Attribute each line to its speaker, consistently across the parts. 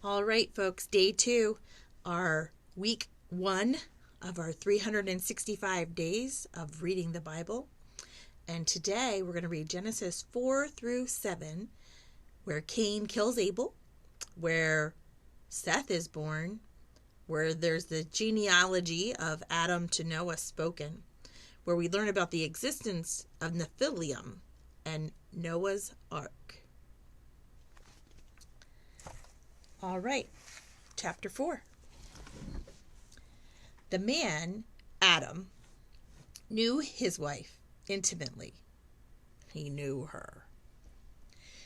Speaker 1: All right, folks, day 2, our week 1 of our 365 days of reading the Bible. And today we're going to read Genesis 4 through 7, where Cain kills Abel, where Seth is born, where there's the genealogy of Adam to Noah spoken, where we learn about the existence of Nephilim and Noah's Ark. All right, chapter 4. The man, Adam, knew his wife intimately. He knew her.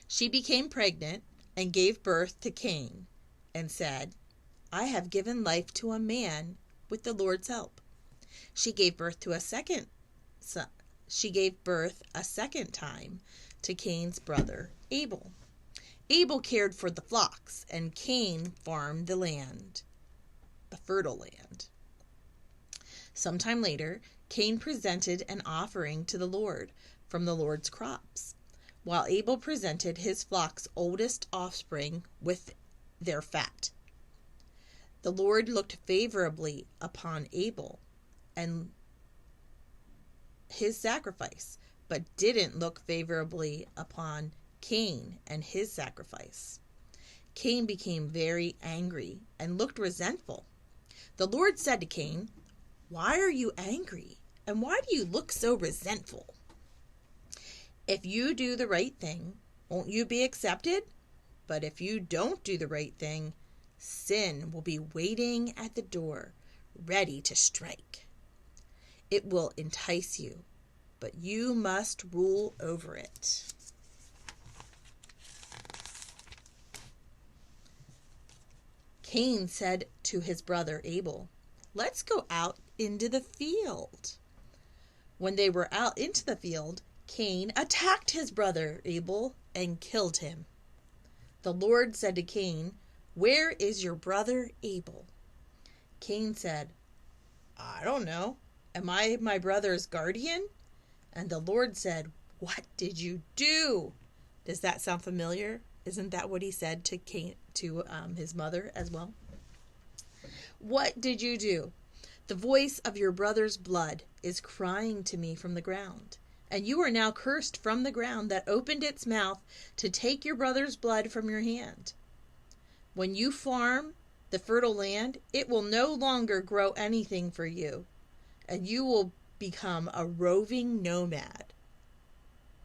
Speaker 1: She became pregnant and gave birth to Cain and said, I have given life to a man with the Lord's help. She gave birth a second time to Cain's brother Abel. Abel cared for the flocks, and Cain farmed the land, the fertile land. Sometime later, Cain presented an offering to the Lord from the Lord's crops, while Abel presented his flock's oldest offspring with their fat. The Lord looked favorably upon Abel and his sacrifice, but didn't look favorably upon Cain and his sacrifice. Cain became very angry and looked resentful. The Lord said to Cain, Why are you angry? And why do you look so resentful? If you do the right thing, won't you be accepted? But if you don't do the right thing, sin will be waiting at the door, ready to strike. It will entice you, but you must rule over it. Cain said to his brother Abel, Let's go out into the field. When they were out into the field, Cain attacked his brother Abel and killed him. The Lord said to Cain, Where is your brother Abel? Cain said, I don't know. Am I my brother's guardian? And the Lord said, What did you do? Does that sound familiar? Isn't that what he said to Cain, to his mother as well? What did you do? The voice of your brother's blood is crying to me from the ground. And you are now cursed from the ground that opened its mouth to take your brother's blood from your hand. When you farm the fertile land, it will no longer grow anything for you, and you will become a roving nomad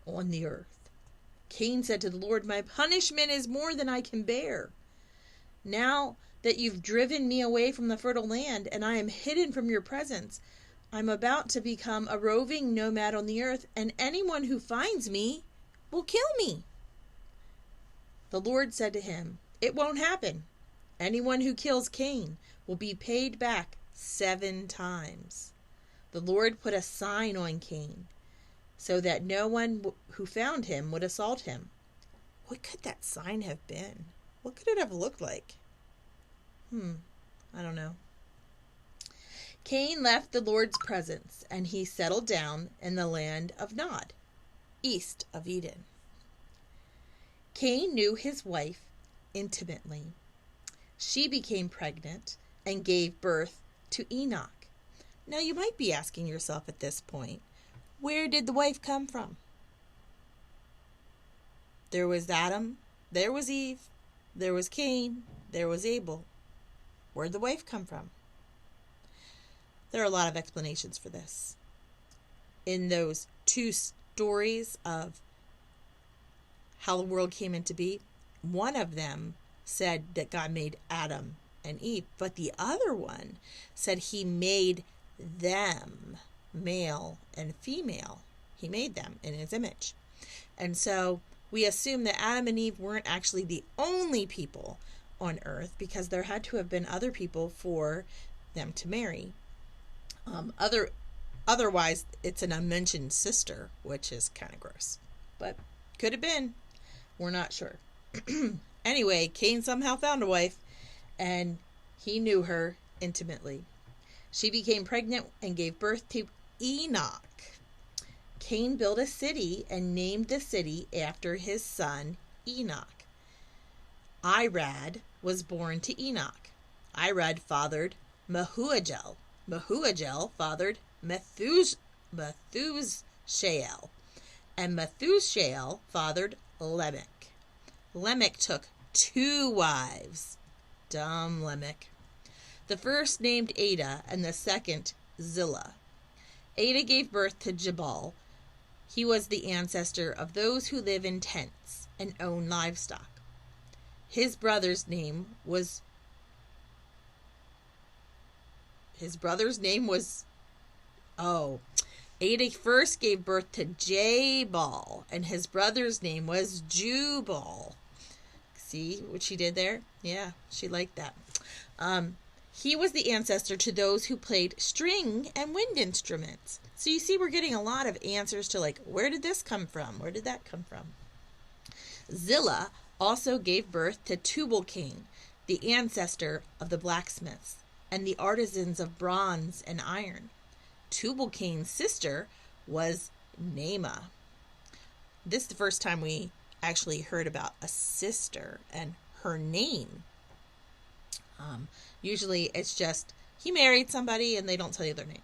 Speaker 1: on the earth. Cain said to the Lord, My punishment is more than I can bear. Now that you've driven me away from the fertile land and I am hidden from your presence, I'm about to become a roving nomad on the earth, and anyone who finds me will kill me. The Lord said to him, It won't happen. Anyone who kills Cain will be paid back 7 times. The Lord put a sign on Cain, so that no one who found him would assault him. What could that sign have been? What could it have looked like? I don't know. Cain left the Lord's presence, and he settled down in the land of Nod, east of Eden. Cain knew his wife intimately. She became pregnant and gave birth to Enoch. Now you might be asking yourself at this point, where did the wife come from? There was Adam, there was Eve, there was Cain, there was Abel. Where'd the wife come from? There are a lot of explanations for this. In those 2 stories of how the world came into being, one of them said that God made Adam and Eve, but the other one said he made them, male and female. He made them in his image. And so we assume that Adam and Eve weren't actually the only people on earth, because there had to have been other people for them to marry. Otherwise, it's an unmentioned sister, which is kind of gross. But could have been. We're not sure. Anyway, Cain somehow found a wife, and he knew her intimately. She became pregnant and gave birth to Enoch. Cain built a city and named the city after his son Enoch. Irad was born to Enoch. Irad fathered Mehujael. Mehujael fathered Methuselah. And Methuselah fathered Lamech. Lamech took 2 wives. Dumb Lamech. The first named Ada and the second Zillah. Ada gave birth to Jabal. He was the ancestor of those who live in tents and own livestock. His brother's name was Ada first gave birth to Jabal, and his brother's name was Jubal. See what she did there? Yeah, she liked that. He was the ancestor to those who played string and wind instruments. So you see, we're getting a lot of answers to, like, where did this come from? Where did that come from? Zillah also gave birth to Tubal-Cain, the ancestor of the blacksmiths and the artisans of bronze and iron. Tubal-Cain's sister was Naamah. This is the first time we actually heard about a sister and her name. Usually it's just he married somebody and they don't tell you their name.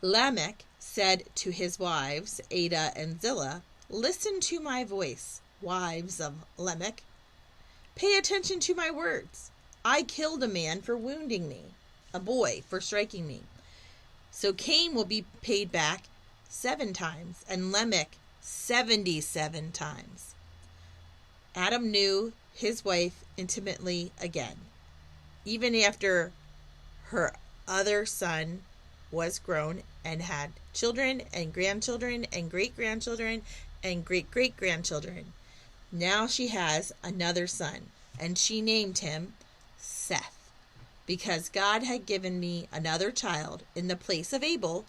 Speaker 1: Lamech said to his wives, Ada and Zillah, "Listen to my voice, wives of Lamech. Pay attention to my words. I killed a man for wounding me, a boy for striking me. So Cain will be paid back 7 times, and Lamech 77 times." Adam knew his wife intimately again, even after her other son was grown and had children and grandchildren and great-grandchildren and great-great-grandchildren. Now she has another son, and she named him Seth, because God had given me another child in the place of Abel,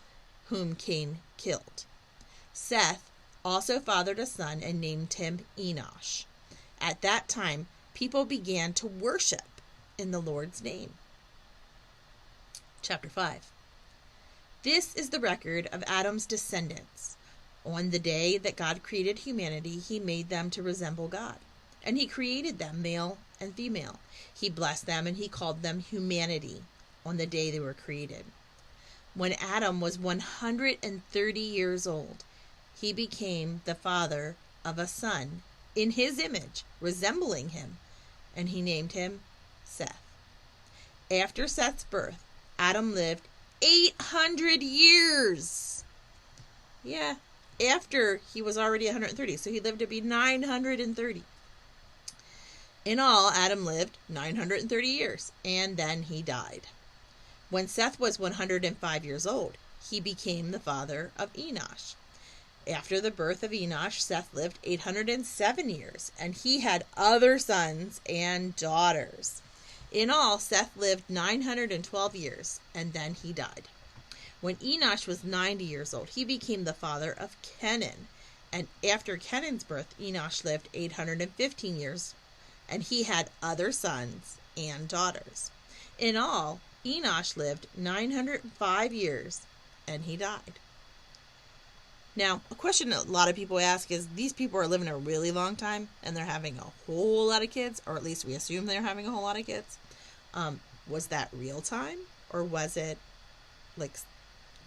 Speaker 1: whom Cain killed. Seth also fathered a son and named him Enosh. At that time, people began to worship in the Lord's name. Chapter 5. This is the record of Adam's descendants. On the day that God created humanity, he made them to resemble God. And he created them male and female. He blessed them and he called them humanity on the day they were created. When Adam was 130 years old, he became the father of a son in his image, resembling him, and he named him Seth. After Seth's birth, Adam lived 800 years. Yeah, after he was already 130, so he lived to be 930. In all, Adam lived 930 years, and then he died. When Seth was 105 years old, he became the father of Enosh. After the birth of Enosh, Seth lived 807 years, and he had other sons and daughters. In all, Seth lived 912 years, and then he died. When Enosh was 90 years old, he became the father of Kenan. And after Kenan's birth, Enosh lived 815 years, and he had other sons and daughters. In all, Enosh lived 905 years, and he died. Now, a question a lot of people ask is, these people are living a really long time, and they're having a whole lot of kids, or at least we assume they're having a whole lot of kids. Was that real time, or was it, like,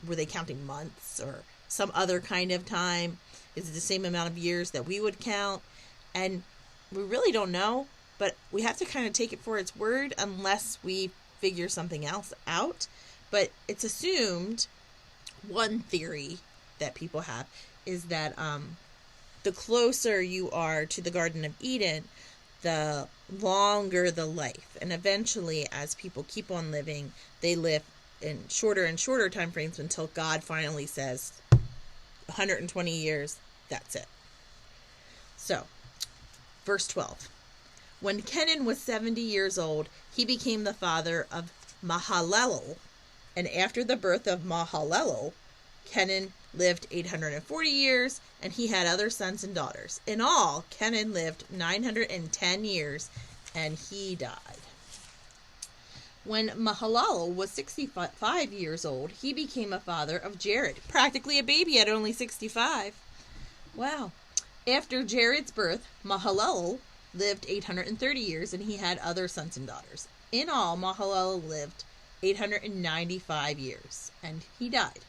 Speaker 1: were they counting months, or some other kind of time? Is it the same amount of years that we would count? And we really don't know, but we have to kind of take it for its word unless we figure something else out. But it's assumed, one theory that people have is that the closer you are to the Garden of Eden, the longer the life. And eventually, as people keep on living, they live in shorter and shorter time frames until God finally says 120 years, that's it. So, verse 12. When Kenan was 70 years old, he became the father of Mahalalel. And after the birth of Mahalalel, Kenan lived 840 years, and he had other sons and daughters. In all, Kenan lived 910 years, and he died. When Mahalalel was 65 years old, he became a father of Jared. Practically a baby at only 65. Wow. After Jared's birth, Mahalalel lived 830 years, and he had other sons and daughters. In all, Mahalalel lived 895 years, and he died.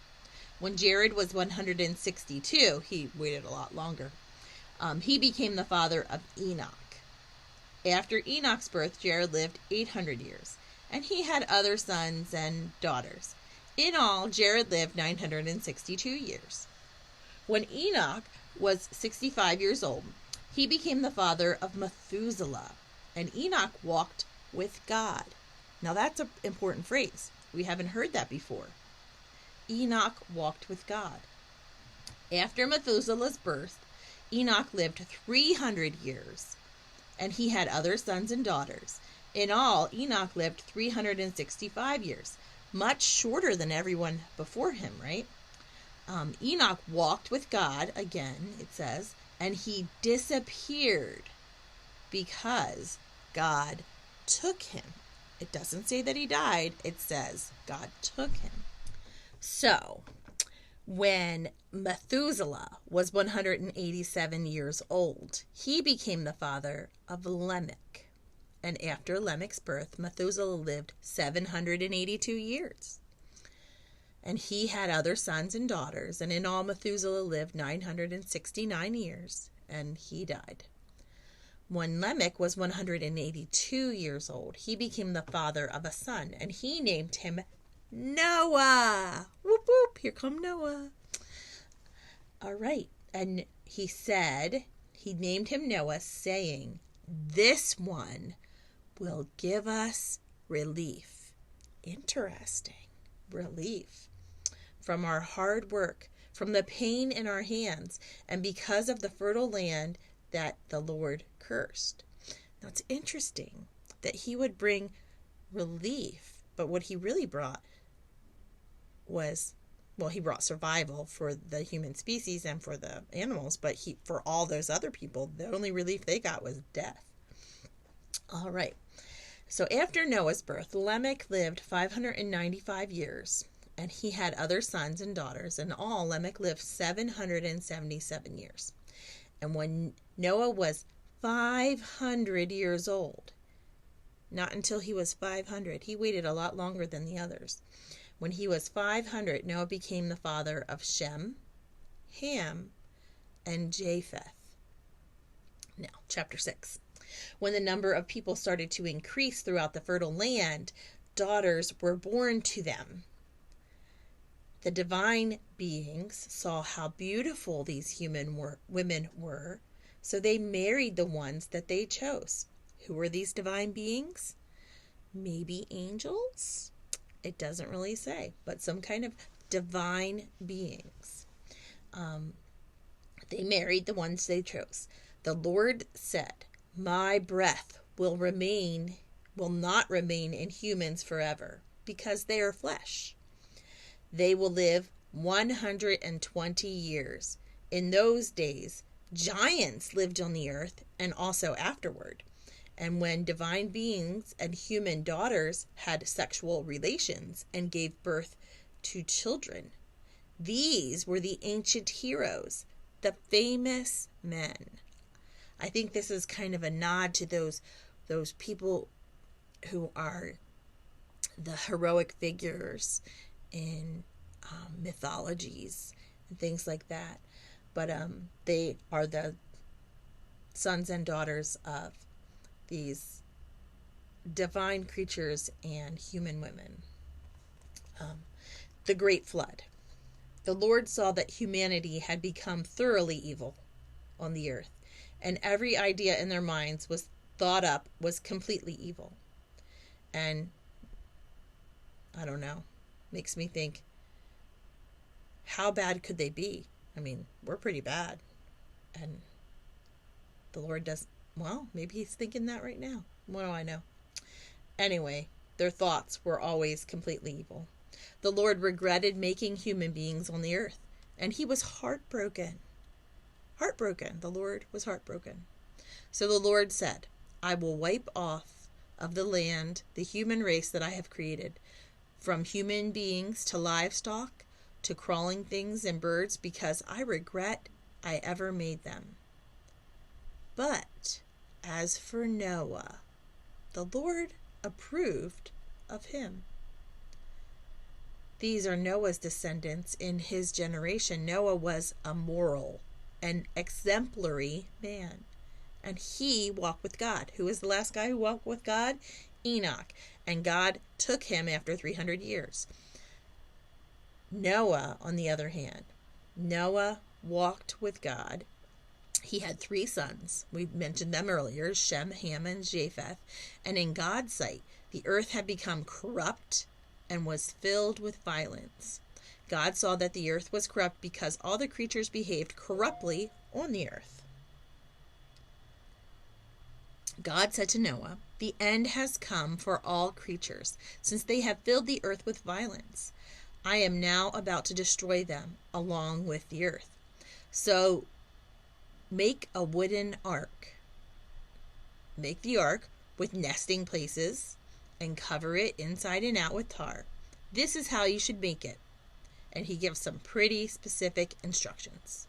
Speaker 1: When Jared was 162, he waited a lot longer. He became the father of Enoch. After Enoch's birth, Jared lived 800 years, and he had other sons and daughters. In all, Jared lived 962 years. When Enoch was 65 years old, he became the father of Methuselah, and Enoch walked with God. Now that's an important phrase. We haven't heard that before. Enoch walked with God. After Methuselah's birth, Enoch lived 300 years, and he had other sons and daughters. In all, Enoch lived 365 years, much shorter than everyone before him, right? Enoch walked with God, again, it says, and he disappeared because God took him. It doesn't say that he died. It says God took him. So, when Methuselah was 187 years old, he became the father of Lamech. And after Lamech's birth, Methuselah lived 782 years. And he had other sons and daughters, and in all Methuselah lived 969 years, and he died. When Lamech was 182 years old, he became the father of a son, and he named him Noah. Whoop, whoop, here come Noah. All right, and he named him Noah, saying, "This one will give us relief." Interesting. Relief from our hard work, from the pain in our hands, and because of the fertile land that the Lord cursed. Now it's interesting that he would bring relief, but what he really brought was, well, he brought survival for the human species and for the animals, but for all those other people, the only relief they got was death. All right. So after Noah's birth, Lamech lived 595 years, and he had other sons and daughters. In all, Lamech lived 777 years. And when Noah was 500 years old, not until he was 500, he waited a lot longer than the others. When he was 500, Noah became the father of Shem, Ham, and Japheth. Now, chapter 6. When the number of people started to increase throughout the fertile land, daughters were born to them. The divine beings saw how beautiful these women were, so they married the ones that they chose. Who were these divine beings? Maybe angels? It doesn't really say, but some kind of divine beings. They married the ones they chose. The Lord said, "My breath will not remain in humans forever, because they are flesh. They will live 120 years. In those days, giants lived on the earth, and also afterward. And when divine beings and human daughters had sexual relations and gave birth to children, these were the ancient heroes, the famous men." I think this is kind of a nod to those people who are the heroic figures in mythologies and things like that. But they are the sons and daughters of these divine creatures and human women. The Great Flood. The Lord saw that humanity had become thoroughly evil on the earth, and every idea in their minds was thought up was completely evil. And I don't know, makes me think, how bad could they be? I mean, we're pretty bad. And the Lord does, well, maybe he's thinking that right now. What do I know? Anyway, their thoughts were always completely evil. The Lord regretted making human beings on the earth, and he was heartbroken. Heartbroken. The Lord was heartbroken. So the Lord said, "I will wipe off of the land the human race that I have created, from human beings to livestock, to crawling things and birds, because I regret I ever made them. But as for Noah, the Lord approved of him. These are Noah's descendants in his generation. Noah was a moral and exemplary man, and he walked with God. Who was the last guy who walked with God? Enoch. And God took him after 300 years. Noah, on the other hand, Noah walked with God. He had 3 sons. We mentioned them earlier, Shem, Ham, and Japheth. And in God's sight, the earth had become corrupt and was filled with violence. God saw that the earth was corrupt because all the creatures behaved corruptly on the earth. God said to Noah, "The end has come for all creatures, since they have filled the earth with violence. I am now about to destroy them along with the earth. So make a wooden ark. Make the ark with nesting places and cover it inside and out with tar. This is how you should make it." And he gives some pretty specific instructions.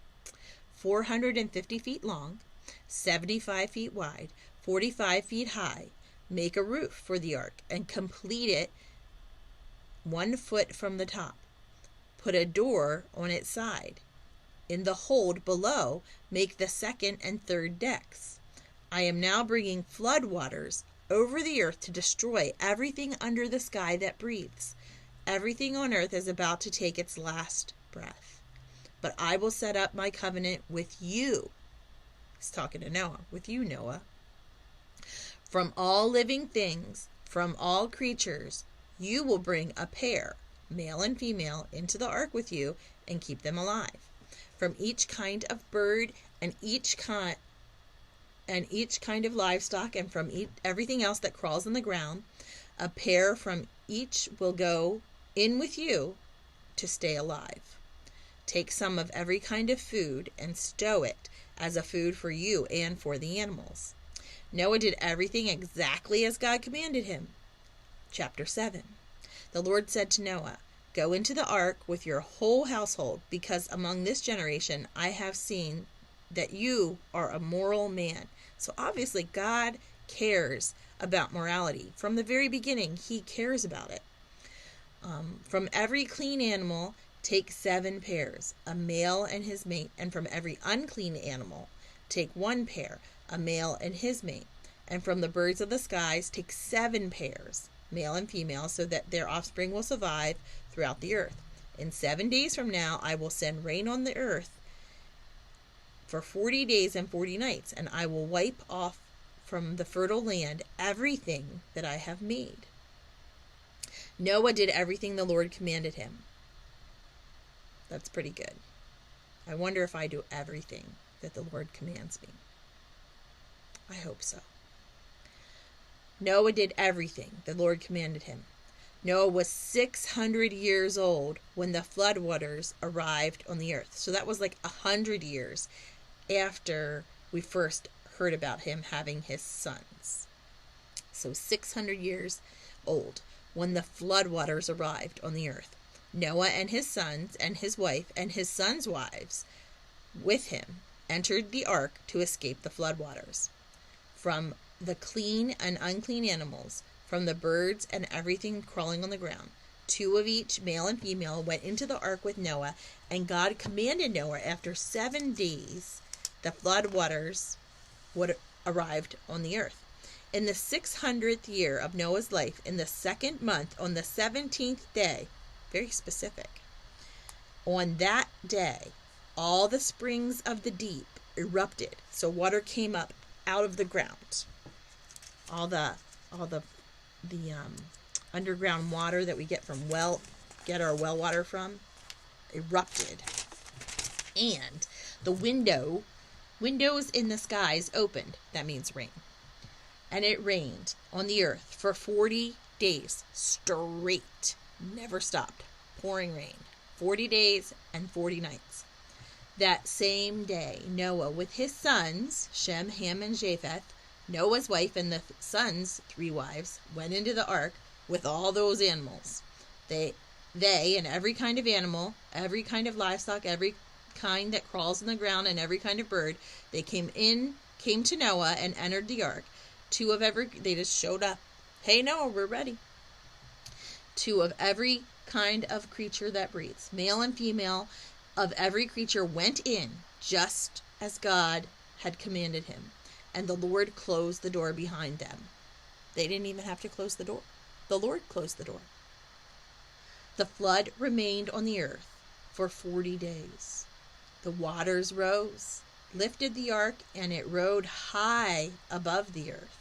Speaker 1: 450 feet long, 75 feet wide, 45 feet high. Make a roof for the ark and complete it 1 foot from the top. Put a door on its side. In the hold below, make the second and third decks. I am now bringing flood waters over the earth to destroy everything under the sky that breathes. Everything on earth is about to take its last breath. But I will set up my covenant with you. He's talking to Noah. With you, Noah. From all living things, from all creatures, you will bring a pair, male and female, into the ark with you and keep them alive. From each kind of bird and each kind of livestock, and from everything else that crawls on the ground, a pair from each will go in with you to stay alive. Take some of every kind of food and stow it as a food for you and for the animals. Noah did everything exactly as God commanded him. Chapter 7. The Lord said to Noah, "Go into the ark with your whole household, because among this generation I have seen that you are a moral man." So obviously God cares about morality. From the very beginning, he cares about it. From every clean animal, take 7 pairs, a male and his mate. And from every unclean animal, take 1 pair, a male and his mate. And from the birds of the skies, take 7 pairs, male and female, so that their offspring will survive throughout the earth. In 7 days from now, I will send rain on the earth for 40 days and 40 nights, and I will wipe off from the fertile land everything that I have made. Noah did everything the Lord commanded him. That's pretty good. I wonder if I do everything that the Lord commands me. I hope so. Noah did everything the Lord commanded him. Noah was 600 years old when the floodwaters arrived on the earth. So that was like 100 years after we first heard about him having his sons. So 600 years old when the floodwaters arrived on the earth. Noah and his sons and his wife and his sons' wives with him entered the ark to escape the floodwaters. From the clean and unclean animals, from the birds and everything crawling on the ground, 2 of each, male and female, went into the ark with Noah, and God commanded Noah after 7 days the floodwaters arrived on the earth. In the 600th year of Noah's life, in the 2nd month, on the 17th day, very specific, on that day, all the springs of the deep erupted. So water came up out of the ground. All the underground water that we get our well water from, erupted. And the windows in the skies opened. That means rain. And it rained on the earth for 40 days straight. Never stopped. Pouring rain. 40 days and 40 nights. That same day, Noah with his sons, Shem, Ham, and Japheth, Noah's wife and the sons' 3 wives, went into the ark with all those animals. They and every kind of animal, every kind of livestock, every kind that crawls in the ground, and every kind of bird, they came in came to Noah and entered the ark. They just showed up. Hey, Noah, we're ready. 2 of every kind of creature that breathes, male and female of every creature, went in just as God had commanded him. And the Lord closed the door behind them. They didn't even have to close the door. The Lord closed the door. The flood remained on the earth for 40 days. The waters rose, lifted the ark, and it rode high above the earth.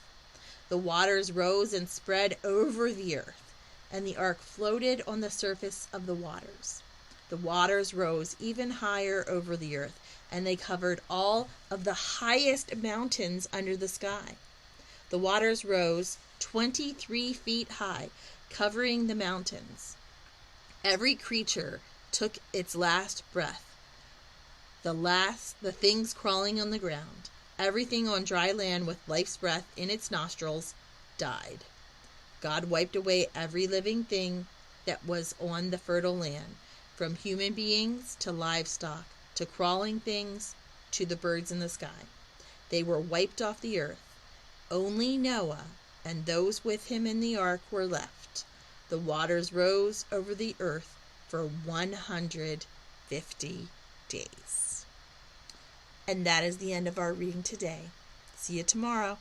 Speaker 1: The waters rose and spread over the earth, and the ark floated on the surface of the waters. The waters rose even higher over the earth, and they covered all of the highest mountains under the sky. The waters rose 23 feet high, covering the mountains. Every creature took its last breath. The things crawling on the ground, everything on dry land with life's breath in its nostrils, died. God wiped away every living thing that was on the fertile land, from human beings to livestock, to crawling things, to the birds in the sky. They were wiped off the earth. Only Noah and those with him in the ark were left. The waters rose over the earth for 150 days. And that is the end of our reading today. See you tomorrow.